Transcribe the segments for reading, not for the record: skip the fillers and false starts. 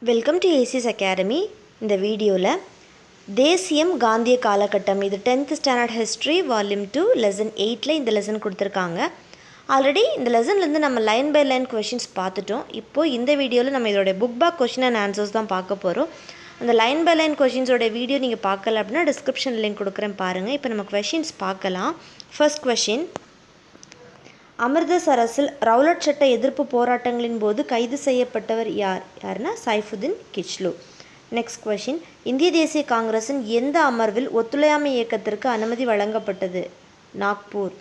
Welcome to ACs academy. இந்த வீடியோவில் தேசியம் காந்திய காலகட்டம், இது 10th standard history volume 2 lesson 8ல் இந்த லெசன் கொடுத்துருக்காங்க. ஆல்ரெடி இந்த லெசன்லேருந்து நம்ம லைன் பை லைன் கொஷின்ஸ் பார்த்துட்டோம். இப்போது இந்த வீடியோவில் நம்ம இதோடைய book back question and answers தான் பார்க்க போகிறோம். அந்த லைன் பை லைன் கொஷின்ஸோட வீடியோ நீங்கள் பார்க்கல அப்படின்னா டிஸ்கிரிப்ஷன் லிங்க் கொடுக்குறேன் பாருங்கள். இப்போ நம்ம கொஷின்ஸ் பார்க்கலாம். ஃபர்ஸ்ட் கொஷின், அமிர்தசரஸில் ரவுலட் சட்ட எதிர்ப்பு போராட்டங்களின் போது கைது செய்யப்பட்டவர் யாருன்னா சைஃபுதீன் கிச்லு. நெக்ஸ்ட் கொஷின், இந்திய தேசிய காங்கிரஸின் எந்த அமர்வில் ஒத்துழையாமை இயக்கத்திற்கு அனுமதி வழங்கப்பட்டது? நாக்பூர்.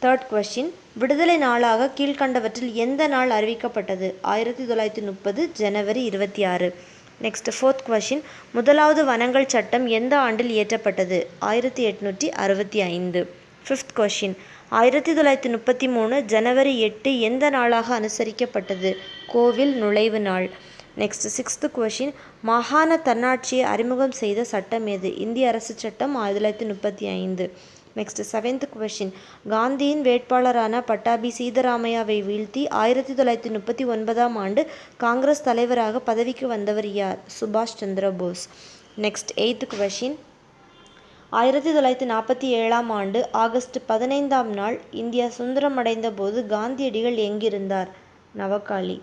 தேர்ட் கொஷின், விடுதலை நாளாக கீழ்கண்டவற்றில் எந்த நாள் அறிவிக்கப்பட்டது? 1930 ஜனவரி 26. நெக்ஸ்ட் ஃபோர்த் கொஷின், முதலாவது வனங்கள் சட்டம் எந்த ஆண்டில் இயற்றப்பட்டது? 1865. ஃபிஃப்த் கொஷின், 1933 ஜனவரி 8 எந்த நாளாக அனுசரிக்கப்பட்டது? கோவில் நுழைவு நாள். நெக்ஸ்ட் சிக்ஸ்த்து கொஷின், மாகாண தன்னாட்சியை அறிமுகம் செய்த சட்டம் எது? இந்திய அரசு சட்டம் 1935. நெக்ஸ்ட் செவன்த் கொஷின், காந்தியின் வேட்பாளரான பட்டாபி சீதராமையாவை வீழ்த்தி 1939 ஆண்டு காங்கிரஸ் தலைவராக பதவிக்கு வந்தவர் யார்? சுபாஷ் Chandra Bose. Next eight question, 1947 ஆண்டு ஆகஸ்ட் 15 நாள் இந்தியா சுதந்திரமடைந்த போது காந்தியடிகள் எங்கிருந்தார்? நவகாளி.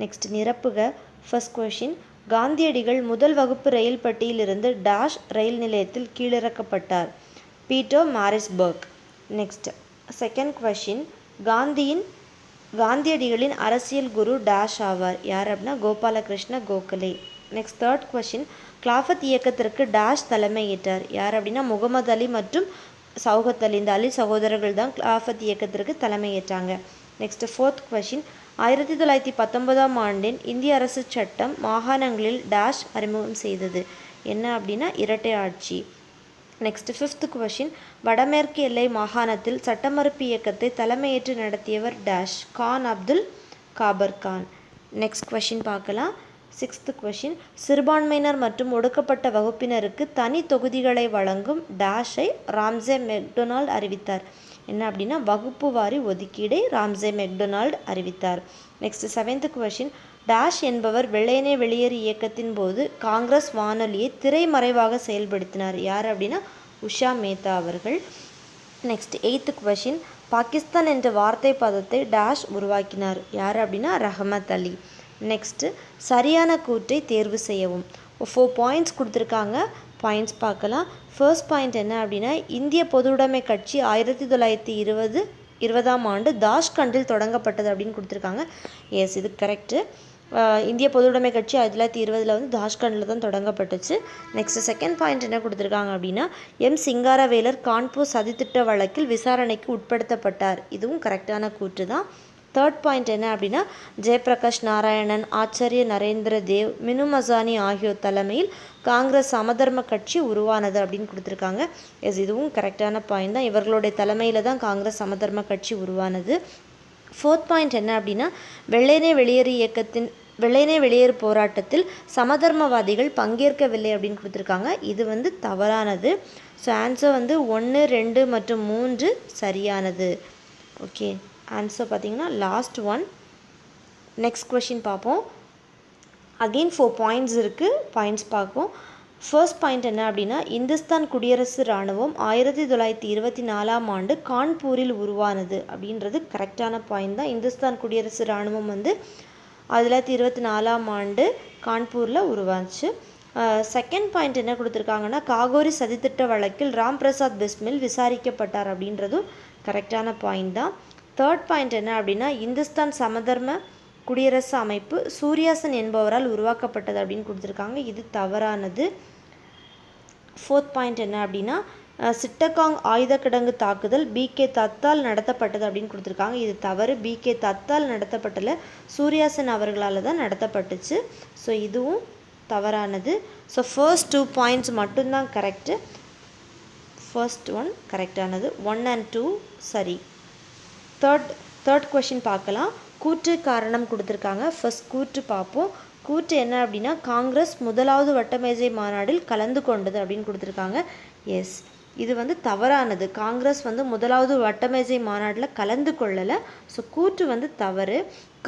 நெக்ஸ்ட் நிரப்புக. ஃபர்ஸ்ட் கொஷின், காந்தியடிகள் முதல் வகுப்பு ரயில் பட்டியிலிருந்து டேஷ் ரயில் நிலையத்தில் கீழிறக்கப்பட்டார்? Pietermaritzburg. Next second question, காந்தியடிகளின் அரசியல் குரு டேஷ் ஆவார்? யார் அப்படின்னா Gopalakrishna Gokhale. Next third question, Khilafat இயக்கத்திற்கு டேஷ் தலைமையேற்றார்? யார் அப்படின்னா முகமது அலி மற்றும் சௌகத் அலி. இந்த அலி சகோதரர்கள் தான் கிலாஃபத் இயக்கத்திற்கு தலைமையேற்றாங்க. நெக்ஸ்ட் ஃபோர்த் கொஷின், 1919 ஆண்டின் இந்திய அரசு சட்டம் மாகாணங்களில் டேஷ் அறிமுகம் செய்தது? என்ன அப்படின்னா இரட்டை ஆட்சி. நெக்ஸ்ட் ஃபிஃப்த் கொஷின், வடமேற்கு எல்லை மாகாணத்தில் சட்டமறுப்பு இயக்கத்தை தலைமையேற்று நடத்தியவர் dash? Khan Abdul காபர் Khan. Next question பார்க்கலாம். சிக்ஸ்த் கொஷின், சிறுபான்மையினர் மற்றும் ஒடுக்கப்பட்ட வகுப்பினருக்கு தனி தொகுதிகளை வழங்கும் டேஷை ராம்சே மெக்டொனால்ட் அறிவித்தார்? என்ன அப்படின்னா வகுப்பு வாரி ஒதுக்கீடை ராம்சே மெக்டொனால்ட் அறிவித்தார். நெக்ஸ்ட் செவன்த் கொஷின், டேஷ் என்பவர் வெள்ளையனே வெளியேறு இயக்கத்தின் போது காங்கிரஸ் வானொலியை திரைமறைவாக செயல்படுத்தினார்? யார் அப்படின்னா உஷா மேத்தா அவர்கள். நெக்ஸ்ட் எய்த் கொஷின், பாகிஸ்தான் என்ற வார்த்தை பதத்தை டேஷ் உருவாக்கினார்? யார் அப்படின்னா ரஹமத் அலி. நெக்ஸ்ட்டு சரியான கூற்றை தேர்வு செய்யவும். 4 பாயிண்ட்ஸ் கொடுத்துருக்காங்க. பாயிண்ட்ஸ் பார்க்கலாம். ஃபர்ஸ்ட் பாயிண்ட் என்ன அப்படின்னா, இந்திய பொதுவுடைமை கட்சி 1920 ஆண்டு தாஷ்கண்டில் தொடங்கப்பட்டது அப்படின்னு கொடுத்துருக்காங்க. எஸ், இது கரெக்டு. இந்திய பொதுவுடைமை கட்சி 1920 வந்து தாஷ்கண்டில் தான் தொடங்கப்பட்டுச்சு. நெக்ஸ்ட் செகண்ட் பாயிண்ட் என்ன கொடுத்துருக்காங்க அப்படின்னா, சிங்காரவேலர் கான்பூர் சதித்திட்ட வழக்கில் விசாரணைக்கு உட்படுத்தப்பட்டார். இதுவும் கரெக்டான கூற்று தான். தேர்ட் பாயிண்ட் என்ன அப்படின்னா, ஜெயபிரகாஷ் நாராயணன், ஆச்சாரிய நரேந்திர தேவ், மினு மசானி ஆகியோர் தலைமையில் காங்கிரஸ் சமதர்ம கட்சி உருவானது அப்படின்னு கொடுத்துருக்காங்க. எஸ், இதுவும் கரெக்டான பாயிண்ட் தான். இவர்களுடைய தலைமையில் தான் காங்கிரஸ் சமதர்ம கட்சி உருவானது. ஃபோர்த் பாயிண்ட் என்ன அப்படின்னா, வெள்ளையனே வெளியேறு போராட்டத்தில் சமதர்மவாதிகள் பங்கேற்கவில்லை அப்படின்னு கொடுத்துருக்காங்க. இது வந்து தவறானது. ஸோ ஆன்சர் வந்து 1, 2 மற்றும் 3 சரியானது. ஓகே, ஆன்சர் பார்த்தீங்கன்னா லாஸ்ட் ஒன். நெக்ஸ்ட் கொஷின் பார்ப்போம். அகெயின் 4 பாயிண்ட்ஸ் இருக்குது. பாயிண்ட்ஸ் பார்ப்போம். ஃபர்ஸ்ட் பாயிண்ட் என்ன அப்படின்னா, இந்துஸ்தான் குடியரசு இராணுவம் 1924 ஆண்டு கான்பூரில் உருவானது அப்படின்றது கரெக்டான பாயிண்ட் தான். இந்துஸ்தான் குடியரசு இராணுவம் வந்து 1924 ஆண்டு கான்பூரில் உருவாச்சு. செகண்ட் பாயிண்ட் என்ன கொடுத்துருக்காங்கன்னா, காகோரி சதித்திட்ட வழக்கில் ராம் பிரசாத் பிஸ்மில் விசாரிக்கப்பட்டார் அப்படின்றதும் கரெக்டான பாயிண்ட் தான். தேர்ட் பாயிண்ட் என்ன அப்படின்னா, இந்துஸ்தான் சமதர்ம குடியரசு அமைப்பு சூர்யாசன் என்பவரால் உருவாக்கப்பட்டது அப்படின்னு கொடுத்துருக்காங்க. இது தவறானது. ஃபோர்த் பாயிண்ட் என்ன அப்படின்னா, சிட்டகாங் ஆயுத கிடங்கு தாக்குதல் BK தத்தால் நடத்தப்பட்டது அப்படின்னு கொடுத்துருக்காங்க. இது தவறு. BK தத்தால் நடத்தப்பட்டல, சூர்யாசன் அவர்களால் தான் நடத்தப்பட்டுச்சு. ஸோ இதுவும் தவறானது. ஸோ ஃபர்ஸ்ட் 2 பாயிண்ட்ஸ் மட்டும்தான் கரெக்டு. ஃபர்ஸ்ட் ஒன் கரெக்டானது. 1 and 2 சரி. தேர்ட் கொஷின் பார்க்கலாம். கூற்று காரணம் கொடுத்துருக்காங்க. ஃபர்ஸ்ட் கூற்று பார்ப்போம். கூற்று என்ன அப்படின்னா, காங்கிரஸ் முதலாவது வட்டமேஜை மாநாட்டில் கலந்து கொண்டது அப்படின்னு கொடுத்துருக்காங்க. எஸ், இது வந்து தவறானது. காங்கிரஸ் வந்து முதலாவது வட்டமேஜை மாநாட்டில் கலந்து கொள்ளலை. ஸோ கூற்று வந்து தவறு.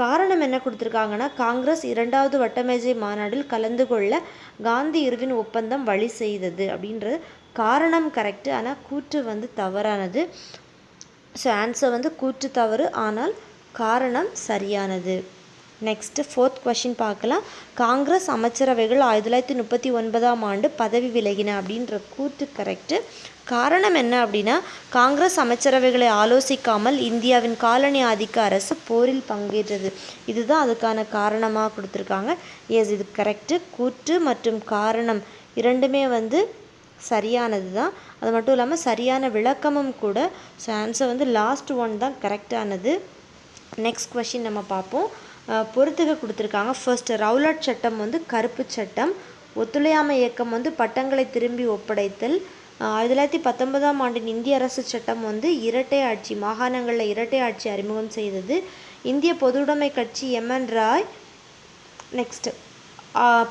காரணம் என்ன கொடுத்துருக்காங்கன்னா, காங்கிரஸ் 2வது வட்டமேஜை மாநாட்டில் கலந்து கொள்ள காந்தி இர்வின் ஒப்பந்தம் வழி செய்தது அப்படின்றது காரணம் கரெக்டு, ஆனால் கூற்று வந்து தவறானது. ஸோ ஆன்சர் வந்து கூற்று தவறு, ஆனால் காரணம் சரியானது. நெக்ஸ்ட்டு 4th கொஷின் பார்க்கலாம். காங்கிரஸ் அமைச்சரவைகள் 1939ஆம் ஆண்டு பதவி விலகின அப்படின்ற கூற்று கரெக்டு. காரணம் என்ன அப்படின்னா, காங்கிரஸ் அமைச்சரவைகளை ஆலோசிக்காமல் இந்தியாவின் காலனி ஆதிக்க அரசு போரில் பங்கேற்றது. இதுதான் அதுக்கான காரணமாக கொடுத்துருக்காங்க. எஸ், இது கரெக்டு. கூற்று மற்றும் காரணம் இரண்டுமே வந்து சரியானது தான். அது மட்டும் இல்லாமல் சரியான விளக்கமும் கூட. ஸோ ஆன்சர் வந்து லாஸ்ட் ஒன் தான் கரெக்டானது. நெக்ஸ்ட் கொஷின் நம்ம பார்ப்போம். பொறுத்துக கொடுத்துருக்காங்க. ஃபர்ஸ்ட், ரவுலட் சட்டம் வந்து கருப்பு சட்டம். ஒத்துழையாமை இயக்கம் வந்து பட்டங்களை திரும்பி ஒப்படைத்தல். 1919ஆம் ஆண்டின் இந்திய அரசு சட்டம் வந்து இரட்டை ஆட்சி, மாகாணங்களில் இரட்டை ஆட்சி அறிமுகம் செய்தது. இந்திய பொதுவுடைமை கட்சி எம்என் ராய். நெக்ஸ்ட்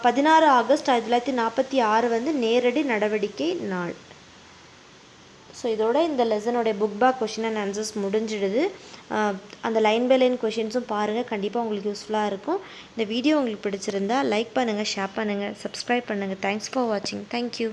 16 ஆகஸ்ட் 1946 வந்து நேரடி நடவடிக்கை நாள். ஸோ இதோட இந்த லெசனோடைய book back question and answers முடிஞ்சிடுது. அந்த லைன் பை லைன் கொஷின்ஸும் பாருங்கள், கண்டிப்பாக உங்களுக்கு யூஸ்ஃபுல்லாக இருக்கும். இந்த வீடியோ உங்களுக்கு பிடிச்சிருந்தா லைக் பண்ணுங்கள், ஷேர் பண்ணுங்கள், சப்ஸ்கிரைப் பண்ணுங்கள். தேங்க்ஸ் ஃபார் வாட்சிங். தேங்க்யூ.